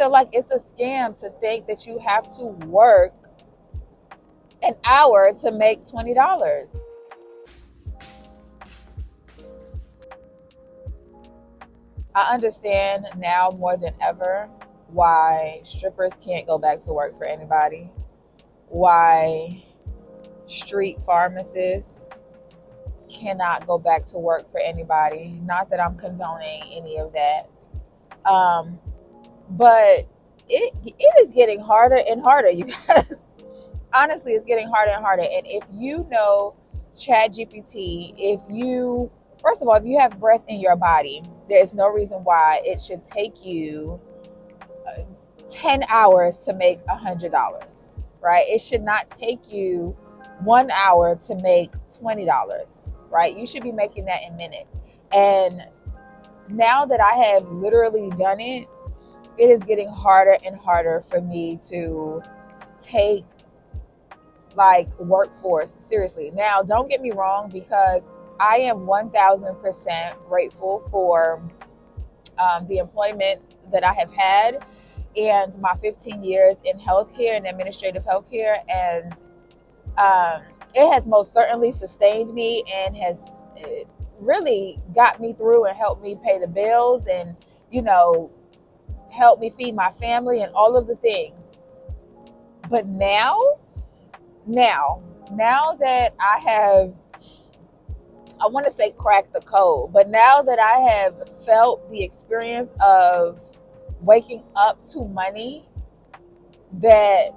feel like it's a scam to think that you have to work an hour to make $20. I understand now more than ever why strippers can't go back to work for anybody, why street pharmacists cannot go back to work for anybody. Not that I'm condoning any of that. But it is getting harder and harder, you guys. Honestly, it's getting harder and harder. And if you know ChatGPT, first of all, if you have breath in your body, there's no reason why it should take you 10 hours to make $100, right? It should not take you 1 hour to make $20, right? You should be making that in minutes. And now that I have literally done it, it is getting harder and harder for me to take like workforce seriously. Now, don't get me wrong, because I am 1000% grateful for the employment that I have had and my 15 years in healthcare and administrative healthcare. And it has most certainly sustained me and has really got me through and helped me pay the bills and, help me feed my family and all of the things. But now that I want to say cracked the code, but now that I have felt the experience of waking up to money that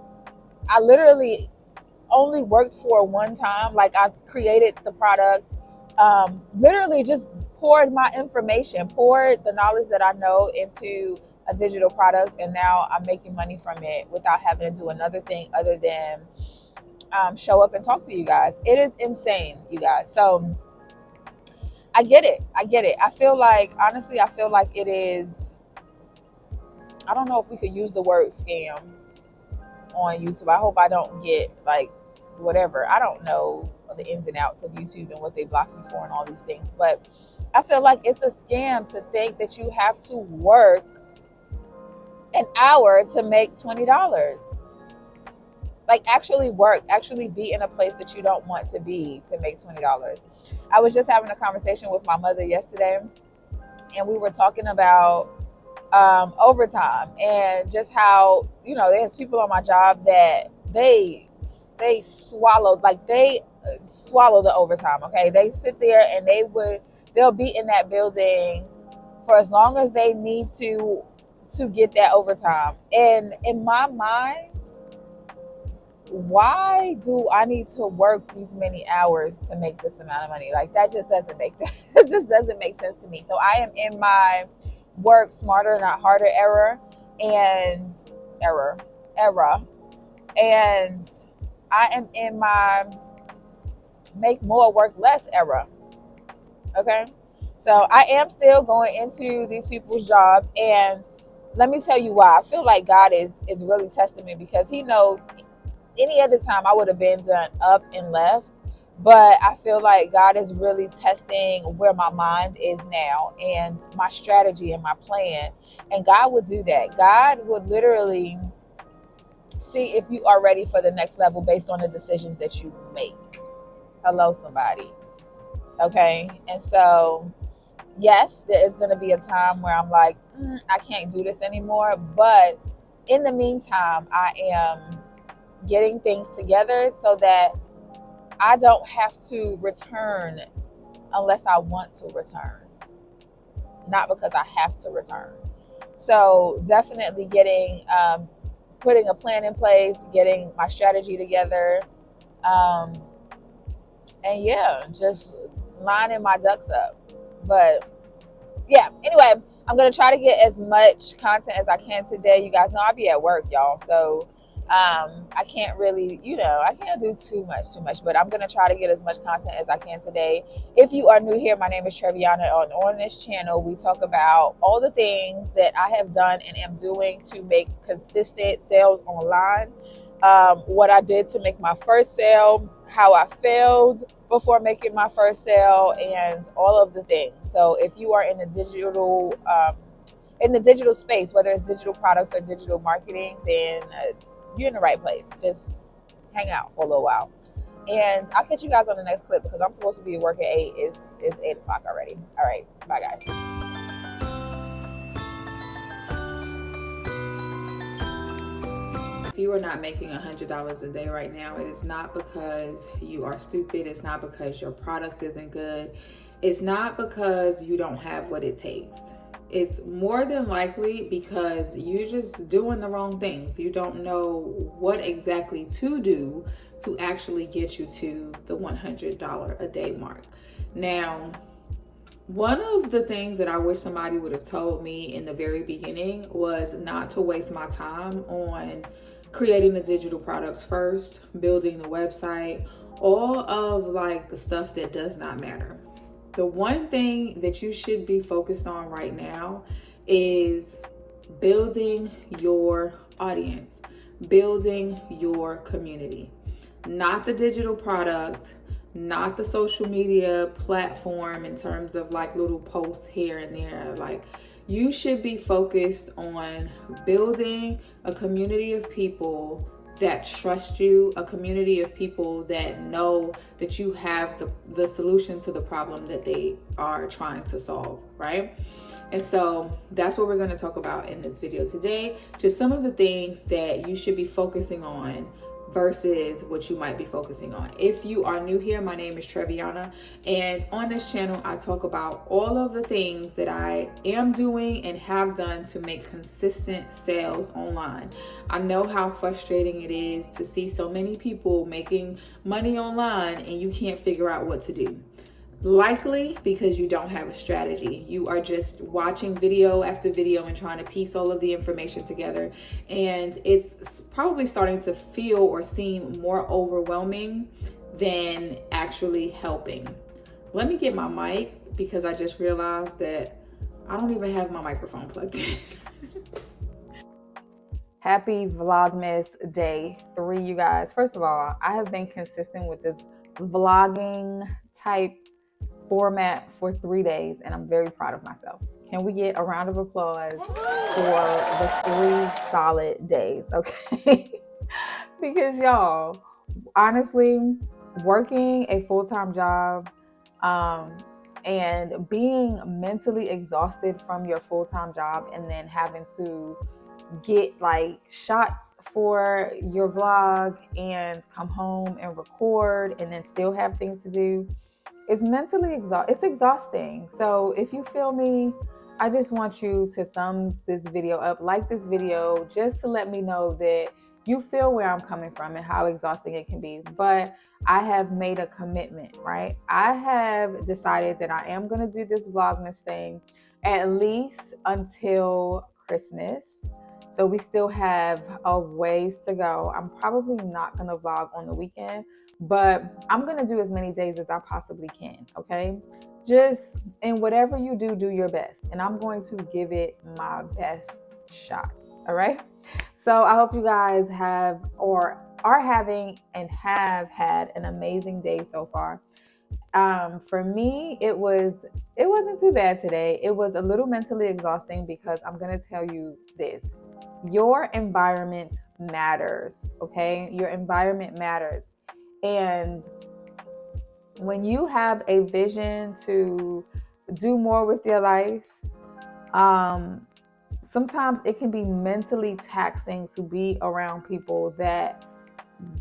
I literally only worked for one time, like I created the product, literally just poured my information, poured the knowledge that I know into a digital product, and now I'm making money from it without having to do another thing other than show up and talk to you guys. It is insane, you guys. So I get it. I feel like it is, I don't know if we could use the word scam on YouTube. I hope I don't get like whatever. I don't know the ins and outs of YouTube and what they block me for and all these things, but I feel like it's a scam to think that you have to work an hour to make $20. Like actually work, actually be in a place that you don't want to be to make $20. I was just having a conversation with my mother yesterday, and we were talking about overtime and just how, there's people on my job that they swallow the overtime. Okay, they sit there and they'll be in that building for as long as they need to get that overtime. And in my mind, why do I need to work these many hours to make this amount of money? Like that just doesn't make it just doesn't make sense to me. So I am in my work smarter, not harder era, and I am in my make more, work less era. Okay, so I am still going into these people's job, and let me tell you why. I feel like God is really testing me, because He knows any other time I would have been done up and left. But I feel like God is really testing where my mind is now and my strategy and my plan. And God would do that. God would literally see if you are ready for the next level based on the decisions that you make. Hello, somebody. Okay. And so, yes, there is going to be a time where I'm like, I can't do this anymore. But in the meantime, I am getting things together so that I don't have to return unless I want to return, not because I have to return. So definitely putting a plan in place, getting my strategy together, and yeah, just lining my ducks up. But yeah, anyway, I'm going to try to get as much content as I can today. You guys know I be at work, y'all. So I can't really, I can't do too much, but I'm going to try to get as much content as I can today. If you are new here, my name is Treviana, and on this channel, we talk about all the things that I have done and am doing to make consistent sales online. What I did to make my first sale, how I failed before making my first sale, and all of the things. So if you are in the digital in the digital space, whether it's digital products or digital marketing, then you're in the right place. Just hang out for a little while. And I'll catch you guys on the next clip because I'm supposed to be at work at 8. It's 8 o'clock already. All right. Bye, guys. If you are not making $100 a day right now, it is not because you are stupid. It's not because your product isn't good. It's not because you don't have what it takes. It's more than likely because you're just doing the wrong things. You don't know what exactly to do to actually get you to the $100 a day mark. Now, one of the things that I wish somebody would have told me in the very beginning was not to waste my time on creating the digital products first, building the website, all of like the stuff that does not matter. The one thing that you should be focused on right now is building your audience, building your community, not the digital product, not the social media platform in terms of like little posts here and there. Like, you should be focused on building a community of people that trust you, a community of people that know that you have the solution to the problem that they are trying to solve, right? And so that's what we're going to talk about in this video today. Just some of the things that you should be focusing on versus what you might be focusing on. If you are new here, my name is Treviana, and on this channel I talk about all of the things that I am doing and have done to make consistent sales online. I know how frustrating it is to see so many people making money online and you can't figure out what to do. Likely because you don't have a strategy. You are just watching video after video and trying to piece all of the information together. And it's probably starting to feel or seem more overwhelming than actually helping. Let me get my mic because I just realized that I don't even have my microphone plugged in. Happy Vlogmas day 3, you guys. First of all, I have been consistent with this vlogging type format for 3 days, and I'm very proud of myself. Can we get a round of applause for the 3 solid days, okay? Because y'all, honestly, working a full-time job and being mentally exhausted from your full-time job and then having to get like shots for your vlog and come home and record and then still have things to do, it's mentally exhausting. So if you feel me, I just want you to thumbs this video up, like this video, just to let me know that you feel where I'm coming from and how exhausting it can be. But I have made a commitment, right? I have decided that I am going to do this Vlogmas thing at least until Christmas. So we still have a ways to go. I'm probably not going to vlog on the weekend, but I'm going to do as many days as I possibly can, okay? Just, and whatever you do, do your best. And I'm going to give it my best shot, all right? So I hope you guys have or are having and have had an amazing day so far. For me, it wasn't too bad today. It was a little mentally exhausting because I'm going to tell you this. Your environment matters, okay? Your environment matters. And when you have a vision to do more with your life, sometimes it can be mentally taxing to be around people that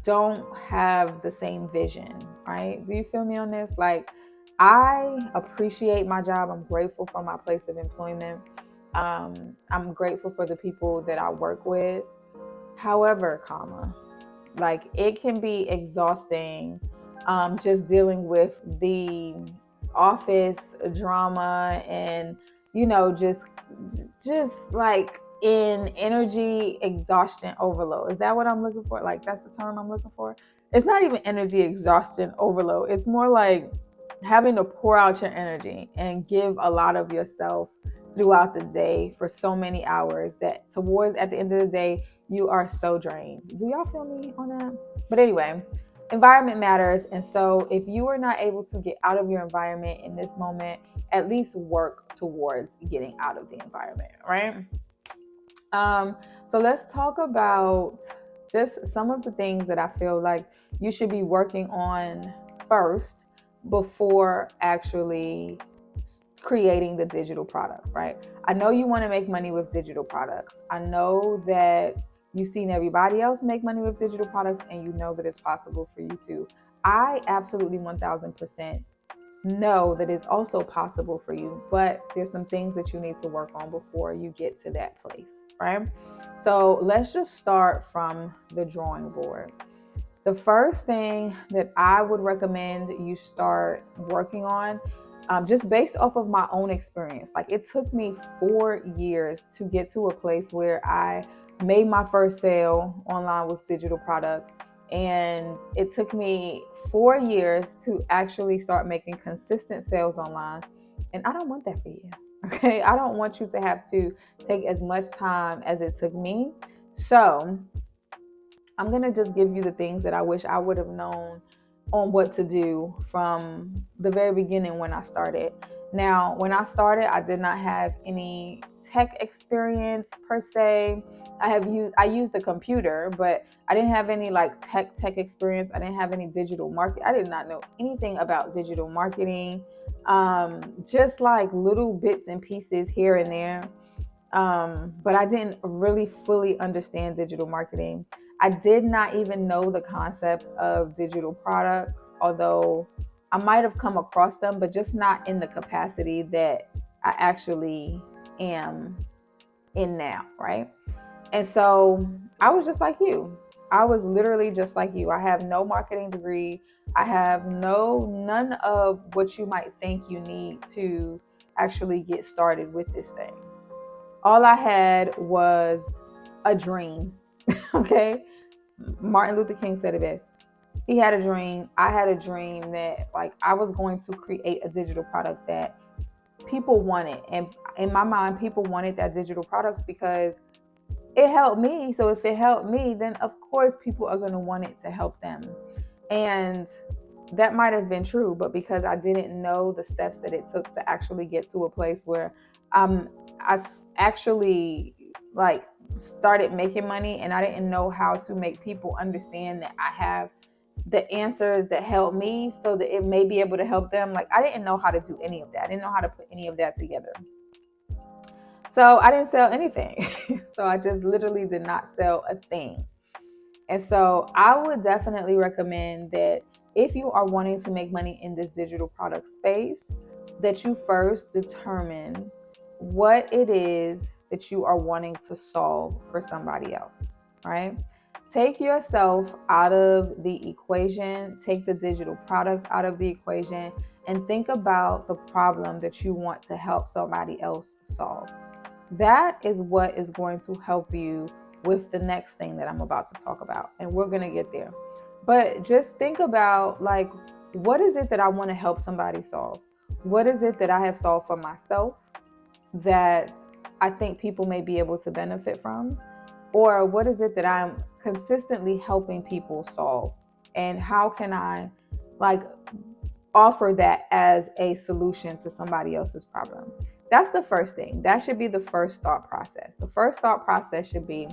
don't have the same vision, right? Do you feel me on this? Like, I appreciate my job. I'm grateful for my place of employment. I'm grateful for the people that I work with. However, like, it can be exhausting just dealing with the office drama and, you know, just like in energy exhaustion overload. Is that what I'm looking for? Like, that's the term I'm looking for. It's not even energy exhaustion overload. It's more like having to pour out your energy and give a lot of yourself throughout the day for so many hours that towards at the end of the day, you are so drained. Do y'all feel me on that? But anyway, environment matters. And so if you are not able to get out of your environment in this moment, at least work towards getting out of the environment, right? So let's talk about just some of the things that I feel like you should be working on first before actually creating the digital products, right? I know you want to make money with digital products. I know that you've seen everybody else make money with digital products and you know that it's possible for you too. I absolutely 1000% know that it's also possible for you, but there's some things that you need to work on before you get to that place, right? So let's just start from the drawing board. The first thing that I would recommend you start working on, just based off of my own experience, like it took me 4 years to get to a place where I made my first sale online with digital products. And it took me 4 years to actually start making consistent sales online. And I don't want that for you. Okay. I don't want you to have to take as much time as it took me. So I'm going to just give you the things that I wish I would have known on what to do from the very beginning when I started. Now, when I started, I did not have any tech experience per se. I used the computer, but I didn't have any like tech experience. I didn't have any digital market. I did not know anything about digital marketing. Just like little bits and pieces here and there. But I didn't really fully understand digital marketing. I did not even know the concept of digital products, although I might have come across them, but just not in the capacity that I actually am in now, right? And so I was just like you. I was literally just like you. I have no marketing degree. I have none of what you might think you need to actually get started with this thing. All I had was a dream. Okay. Martin Luther King said it best. He had a dream. I had a dream that like I was going to create a digital product that people wanted. And in my mind, people wanted that digital products because it helped me. So if it helped me, then of course people are going to want it to help them. And that might have been true, but because I didn't know the steps that it took to actually get to a place where I actually like started making money, and I didn't know how to make people understand that I have the answers that help me so that it may be able to help them. Like I didn't know how to do any of that. I didn't know how to put any of that together. So I didn't sell anything. So I just literally did not sell a thing. And so I would definitely recommend that if you are wanting to make money in this digital product space, that you first determine what it is that you are wanting to solve for somebody else, right? Take yourself out of the equation, take the digital products out of the equation, and think about the problem that you want to help somebody else solve. That is what is going to help you with the next thing that I'm about to talk about. And we're going to get there. But just think about like, what is it that I want to help somebody solve? What is it that I have solved for myself that I think people may be able to benefit from? Or what is it that I'm consistently helping people solve? And how can I like offer that as a solution to somebody else's problem? That's the first thing. That should be the first thought process. The first thought process should be,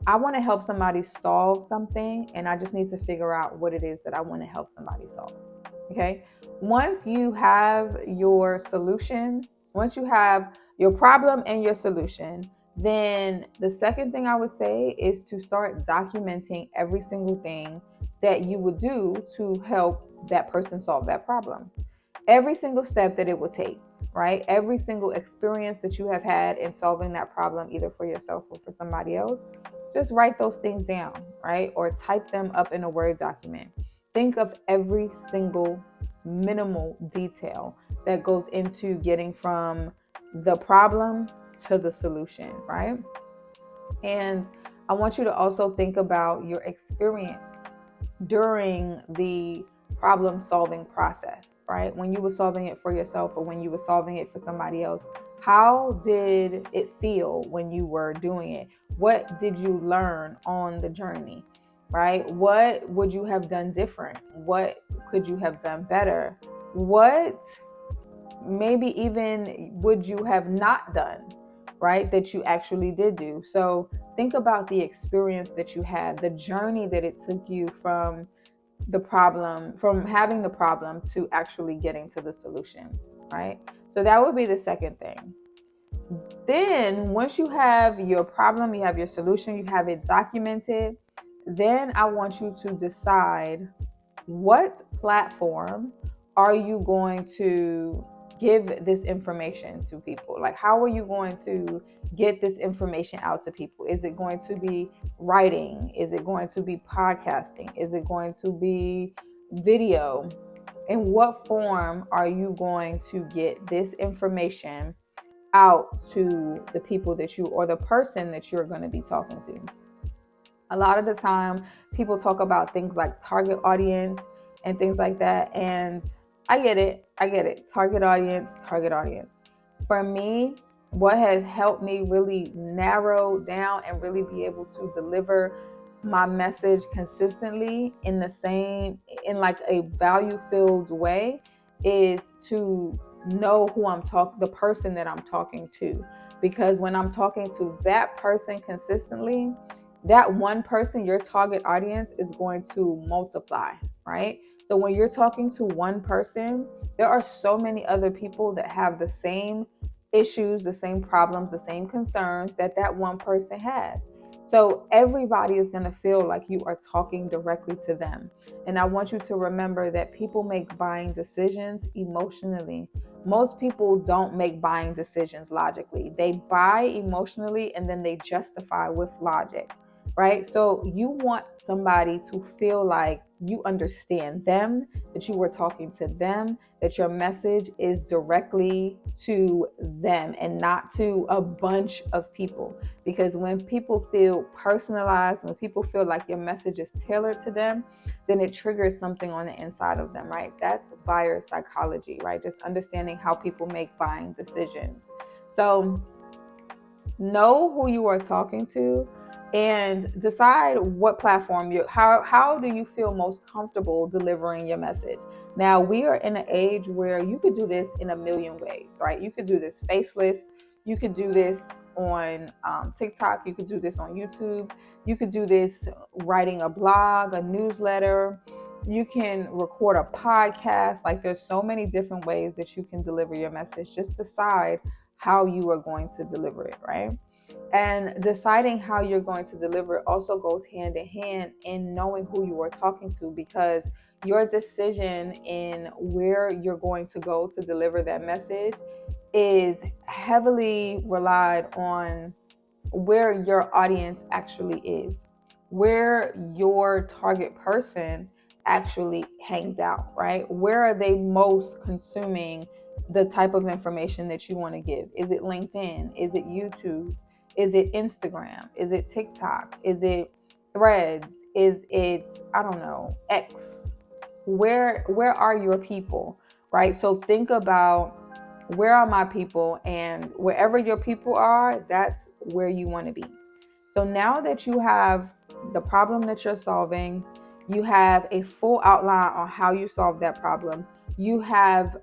I want to help somebody solve something, and I just need to figure out what it is that I want to help somebody solve. Okay. Once you have your solution, once you have your problem and your solution, then the second thing I would say is to start documenting every single thing that you would do to help that person solve that problem. Every single step that it will take, right? Every single experience that you have had in solving that problem, either for yourself or for somebody else, just write those things down, right? Or type them up in a Word document. Think of every single minimal detail that goes into getting from the problem to the solution, right? And I want you to also think about your experience during the problem solving process, right? When you were solving it for yourself or when you were solving it for somebody else, how did it feel when you were doing it? What did you learn on the journey? right? What would you have done different? What could you have done better? What maybe even would you have not done, right? That you actually did do. So think about the experience that you had, the journey that it took you from the problem, from having the problem to actually getting to the solution, right? So that would be the second thing. Then once you have your problem, you have your solution, you have it documented, then I want you to decide what platform are you going to give this information to people? Like, how are you going to get this information out to people? Is it going to be writing? Is it going to be podcasting? Is it going to be video? In what form are you going to get this information out to the people that you, or the person that you're going to be talking to? A lot of the time, people talk about things like target audience and things like that. And I get it. I get it. Target audience, target audience. For me, what has helped me really narrow down and really be able to deliver my message consistently in the same, in like a value filled way, is to know who I'm talking, the person that I'm talking to. Because when I'm talking to that person consistently, that one person, your target audience, is going to multiply, right? So when you're talking to one person, there are so many other people that have the same issues, the same problems, the same concerns that that one person has. So everybody is going to feel like you are talking directly to them. And I want you to remember that people make buying decisions emotionally. Most people don't make buying decisions logically. They buy emotionally and then they justify with logic, right? So you want somebody to feel like you understand them, that you were talking to them, that your message is directly to them and not to a bunch of people. Because when people feel personalized, when people feel like your message is tailored to them, then it triggers something on the inside of them, right? That's buyer psychology, right? Just understanding how people make buying decisions. So know who you are talking to and decide what platform you, how do you feel most comfortable delivering your message. Now, we are in an age where you could do this in a million ways, right? You could do this faceless, you could do this on TikTok, you could do this on YouTube, you could do this writing a blog, a newsletter, you can record a podcast. Like, there's so many different ways that you can deliver your message. Just decide how you are going to deliver it, right? And deciding how you're going to deliver it also goes hand in hand in knowing who you are talking to, because your decision in where you're going to go to deliver that message is heavily relied on where your audience actually is, where your target person actually hangs out, right? Where are they most consuming the type of information that you want to give? Is it LinkedIn? Is it YouTube? Is it Instagram? Is it TikTok? Is it Threads? Is it, I don't know, X? Where are your people, right? So think about, where are my people? And wherever your people are, that's where you want to be. So now that you have the problem that you're solving, you have a full outline on how you solve that problem, you have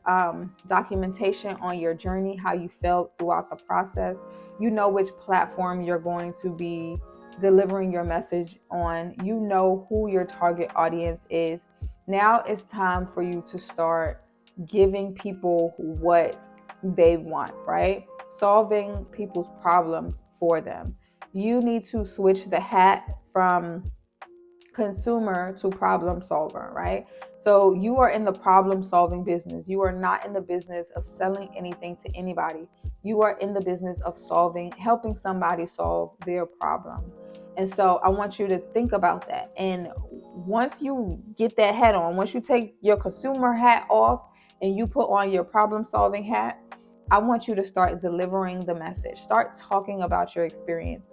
documentation on your journey, how you felt throughout the process, you know which platform you're going to be delivering your message on, you know who your target audience is. Now it's time for you to start giving people what they want, right? Solving people's problems for them. You need to switch the hat from consumer to problem solver, right? So you are in the problem solving business. You are not in the business of selling anything to anybody. You are in the business of helping somebody solve their problem. And so I want you to think about that. And once you get that hat on, once you take your consumer hat off and you put on your problem solving hat, I want you to start delivering the message. Start talking about your experience.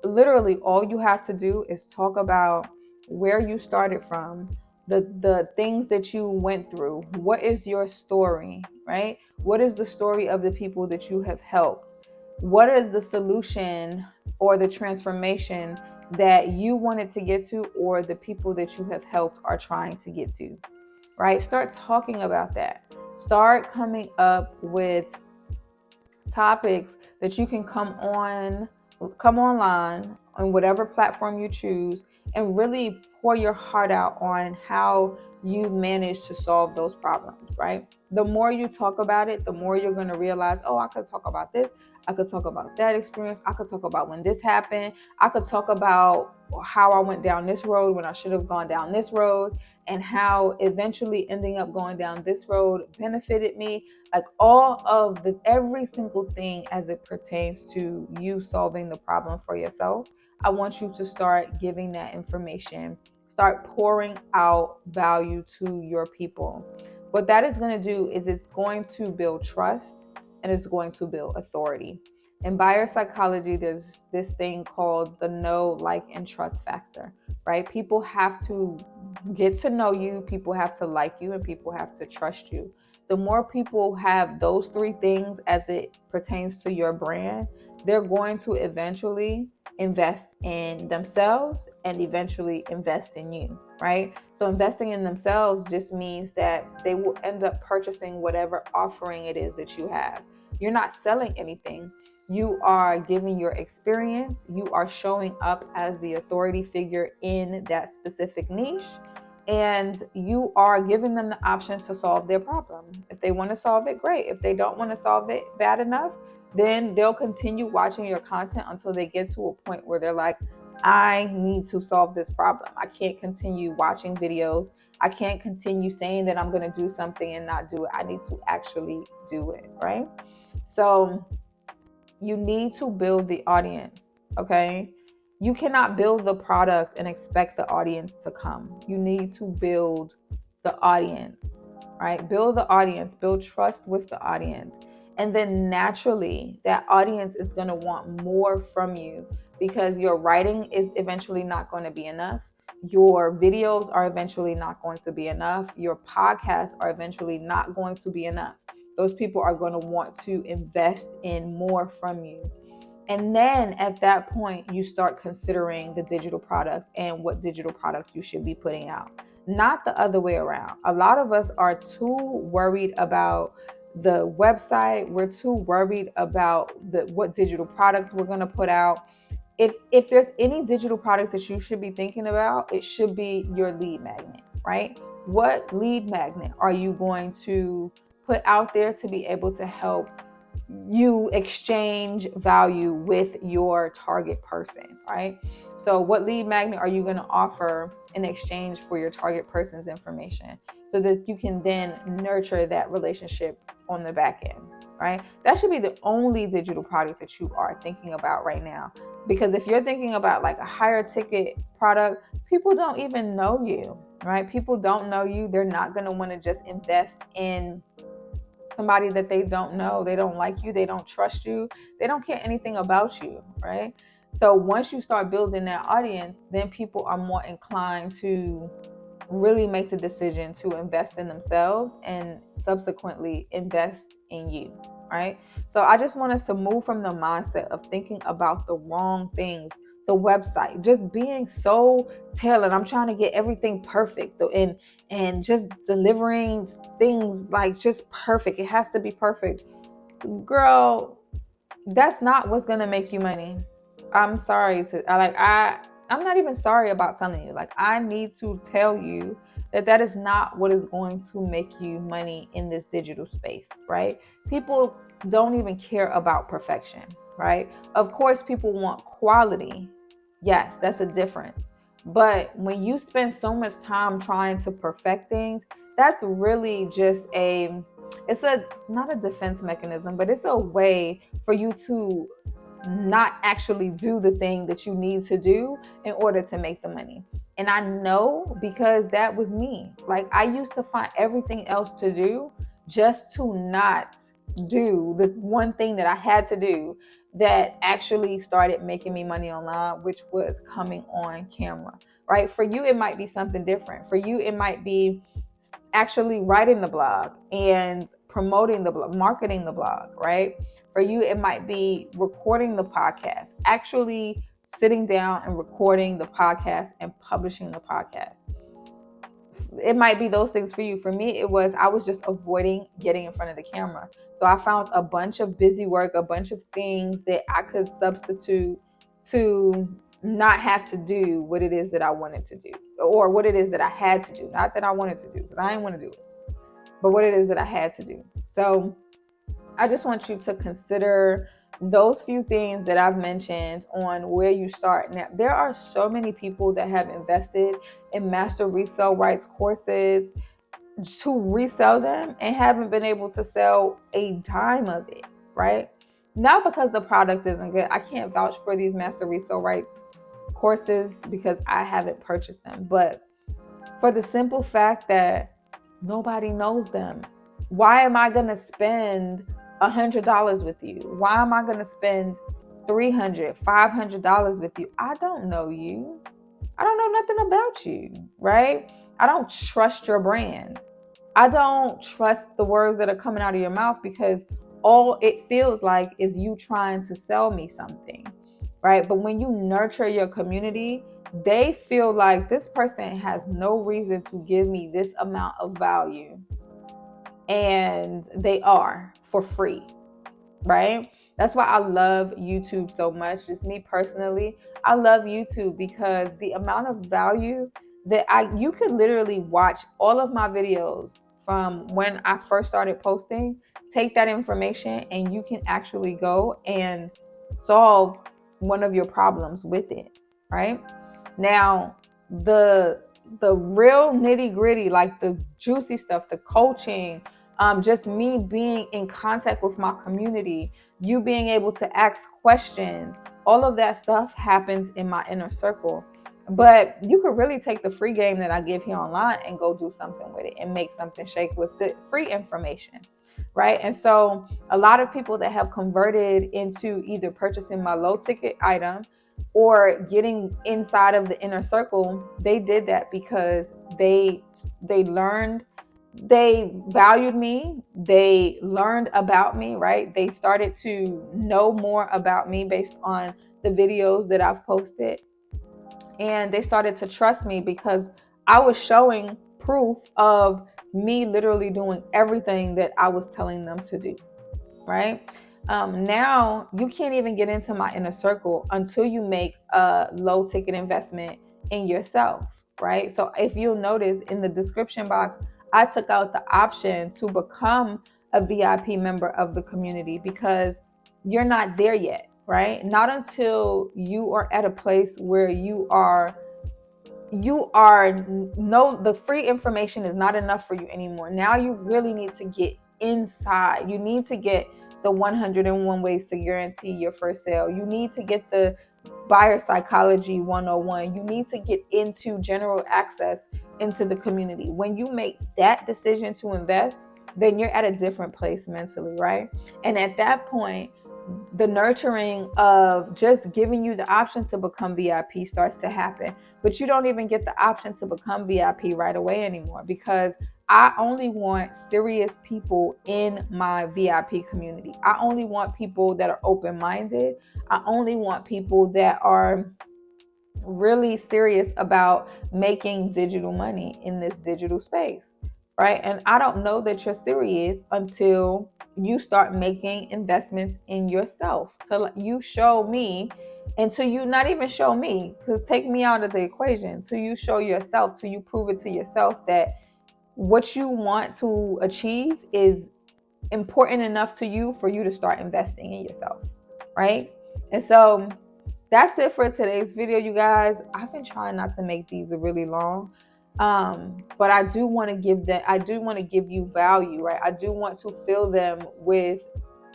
Literally, all you have to do is talk about where you started from, the things that you went through. What is your story, right? What is the story of the people that you have helped? What is the solution or the transformation that you wanted to get to or the people that you have helped are trying to get to, right? Start talking about that. Start coming up with topics that you can come online on whatever platform you choose and really pour your heart out on how you managed to solve those problems, right? The more you talk about it, the more you're going to realize, oh, I could talk about this. I could talk about that experience. I could talk about when this happened. I could talk about how I went down this road when I should have gone down this road, and how eventually ending up going down this road benefited me. Like all of every single thing as it pertains to you solving the problem for yourself. I want you to start giving that information, start pouring out value to your people. What that is going to do is it's going to build trust and it's going to build authority. In buyer psychology, there's this thing called the know, like, and trust factor, right? People have to get to know you, people have to like you, and people have to trust you. The more people have those three things as it pertains to your brand, they're going to eventually invest in themselves and eventually invest in you, right? So investing in themselves just means that they will end up purchasing whatever offering it is that you have. You're not selling anything. You are giving your experience. You are showing up as the authority figure in that specific niche. And you are giving them the option to solve their problem. If they want to solve it, great. If they don't want to solve it bad enough, then they'll continue watching your content until they get to a point where they're like, I need to solve this problem. I can't continue watching videos. I can't continue saying that I'm going to do something and not do it. I need to actually do it, right? So you need to build the audience, okay? You cannot build the product and expect the audience to come. You need to build the audience, right? Build the audience, build trust with the audience. And then naturally, that audience is going to want more from you because your writing is eventually not going to be enough. Your videos are eventually not going to be enough. Your podcasts are eventually not going to be enough. Those people are going to want to invest in more from you. And then at that point, you start considering the digital products and what digital products you should be putting out, not the other way around. A lot of us are too worried about the website. We're too worried about what digital products we're going to put out. If there's any digital product that you should be thinking about, it should be your lead magnet, right? What lead magnet are you going to put out there to be able to help you exchange value with your target person, right? So what lead magnet are you going to offer in exchange for your target person's information so that you can then nurture that relationship on the back end, right? That should be the only digital product that you are thinking about right now. Because if you're thinking about like a higher ticket product, people don't even know you, right? People don't know you. They're not going to want to just invest in somebody that they don't know. They don't like you. They don't trust you. They don't care anything about you, right? So once you start building that audience, then people are more inclined to really make the decision to invest in themselves and subsequently invest in you, right? So I just want us to move from the mindset of thinking about the wrong things. The website, just being so tailored. I'm trying to get everything perfect and just delivering things like just perfect. It has to be perfect. Girl, that's not what's gonna make you money. I'm sorry I'm not even sorry about telling you. Like, I need to tell you that is not what is going to make you money in this digital space, right? People don't even care about perfection, right? Of course, people want quality. Yes, that's a difference. But when you spend so much time trying to perfect things, that's really just it's not a defense mechanism, but it's a way for you to not actually do the thing that you need to do in order to make the money. And I know because that was me. Like, I used to find everything else to do just to not do the one thing that I had to do that actually started making me money online, which was coming on camera, right? For you, it might be something different. For you, it might be actually writing the blog and promoting the blog, marketing the blog, right? For you, it might be recording the podcast, actually sitting down and recording the podcast and publishing the podcast. It might be those things for you. For me, I was just avoiding getting in front of the camera. So I found a bunch of busy work, a bunch of things that I could substitute to not have to do what it is that I wanted to do, or what it is that I had to do. Not that I wanted to do, because I didn't want to do it, but what it is that I had to do. So I just want you to consider those few things that I've mentioned on where you start. Now, there are so many people that have invested in master resale rights courses to resell them and haven't been able to sell a dime of it, right? Not because the product isn't good. I can't vouch for these master resale rights courses because I haven't purchased them, but for the simple fact that nobody knows them. Why am I going to spend $100 with you? Why am I going to spend $300, $500 with you? I don't know you. I don't know nothing about you, right? I don't trust your brand. I don't trust the words that are coming out of your mouth, because all it feels like is you trying to sell me something, right? But when you nurture your community, they feel like this person has no reason to give me this amount of value, and they are for free, right? That's why I love YouTube so much. Just me personally, I love YouTube because the amount of value that you could literally watch all of my videos from when I first started posting, take that information, and you can actually go and solve one of your problems with it, right? Now, the real nitty gritty, like the juicy stuff, the coaching, just me being in contact with my community, you being able to ask questions, all of that stuff happens in my inner circle. But you could really take the free game that I give here online and go do something with it and make something shake with the free information, right? And so a lot of people that have converted into either purchasing my low ticket item or getting inside of the inner circle, they did that because they learned, they valued me, they learned about me, right? They started to know more about me based on the videos that I've posted, and they started to trust me because I was showing proof of me literally doing everything that I was telling them to do, right? Now you can't even get into my inner circle until you make a low ticket investment in yourself, right? So if you'll notice in the description box, I took out the option to become a VIP member of the community because you're not there yet, right? Not until you are at a place where you are no, the free information is not enough for you anymore. Now you really need to get inside. You need to get the 101 ways to guarantee your first sale. You need to get the buyer psychology 101. You need to get into general access into the community. When you make that decision to invest, then you're at a different place mentally, right? And at that point, the nurturing of just giving you the option to become VIP starts to happen. But you don't even get the option to become VIP right away anymore, because I only want serious people in my VIP community. I only want people that are open-minded. I only want people that are really serious about making digital money in this digital space, right? And I don't know that you're serious until you start making investments in yourself. So you show me, until you not even show me, because take me out of the equation, till you show yourself, till you prove it to yourself that what you want to achieve is important enough to you for you to start investing in yourself, right? And so that's it for today's video, you guys. I've been trying not to make these really long, but I do want to give you value, right? I do want to fill them with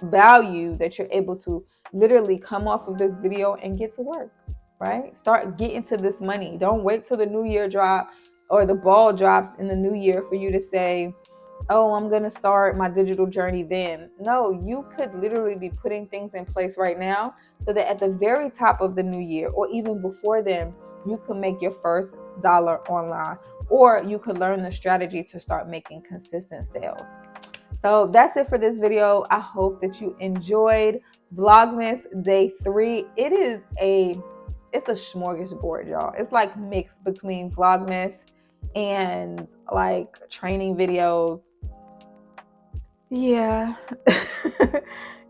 value that you're able to literally come off of this video and get to work, right? Start getting to this money. Don't wait till the new year drop or the ball drops in the new year for you to say, oh, I'm going to start my digital journey then. No, you could literally be putting things in place right now so that at the very top of the new year, or even before then, you could make your first dollar online, or you could learn the strategy to start making consistent sales. So that's it for this video. I hope that you enjoyed Vlogmas Day 3. It's it's a smorgasbord, y'all. It's like mixed between Vlogmas and like training videos. Yeah.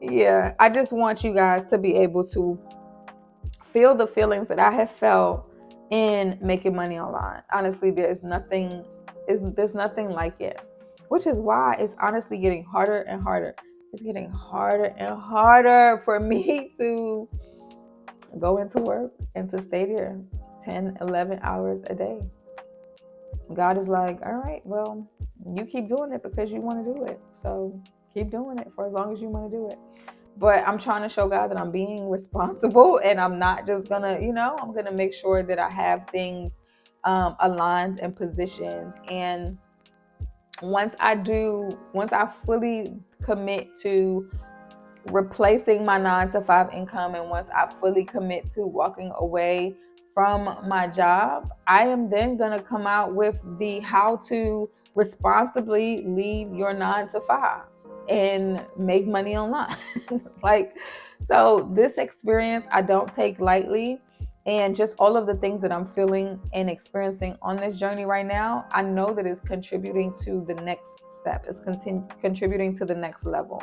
Yeah. I just want you guys to be able to feel the feelings that I have felt in making money online. Honestly, there's nothing like it. Which is why it's honestly getting harder and harder. It's getting harder and harder for me to go into work and to stay there 10, 11 hours a day. God is like, all right, well, you keep doing it because you want to do it. So keep doing it for as long as you want to do it. But I'm trying to show God that I'm being responsible, and I'm not just gonna, I'm gonna make sure that I have things aligned and positioned. And once I fully commit to replacing my 9 to 5 income, and once I fully commit to walking away from my job, I am then going to come out with the how to responsibly leave your 9 to 5 and make money online. So this experience I don't take lightly. And just all of the things that I'm feeling and experiencing on this journey right now, I know that it's contributing to the next step. It's contributing to the next level.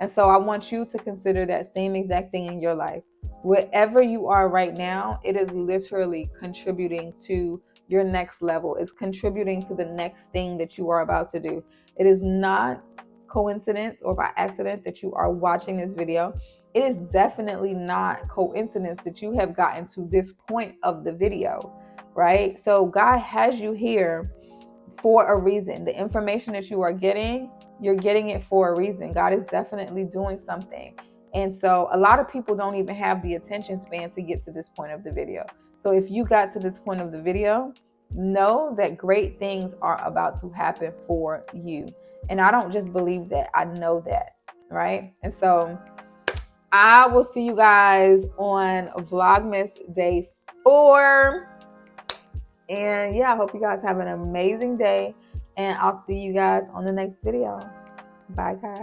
And so I want you to consider that same exact thing in your life. Wherever you are right now, it is literally contributing to your next level. It's contributing to the next thing that you are about to do. It is not coincidence or by accident that you are watching this video. It is definitely not coincidence that you have gotten to this point of the video, right? So God has you here for a reason. The information that you are getting, you're getting it for a reason. God is definitely doing something. And so a lot of people don't even have the attention span to get to this point of the video. So if you got to this point of the video, know that great things are about to happen for you. And I don't just believe that, I know that, right? And so I will see you guys on Vlogmas day 4. And yeah, I hope you guys have an amazing day. And I'll see you guys on the next video. Bye, guys.